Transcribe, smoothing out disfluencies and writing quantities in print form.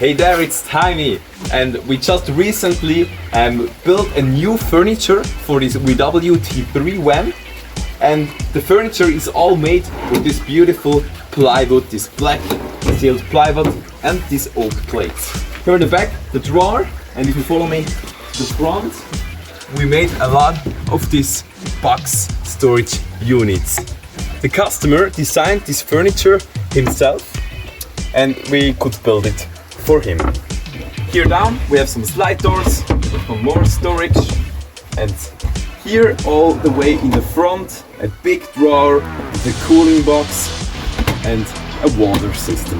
Hey there, it's Tiny, and we just recently built a new furniture for this VW T3 van, and the furniture is all made with this beautiful plywood, this black sealed plywood and these oak plates. Here in the back, the drawer, and if you follow me, the front, we made a lot of these box storage units. The customer designed this furniture himself, and we could build it for him. Here down we have some slide doors for more storage, and here all the way in the front a big drawer with a cooling box and a water system.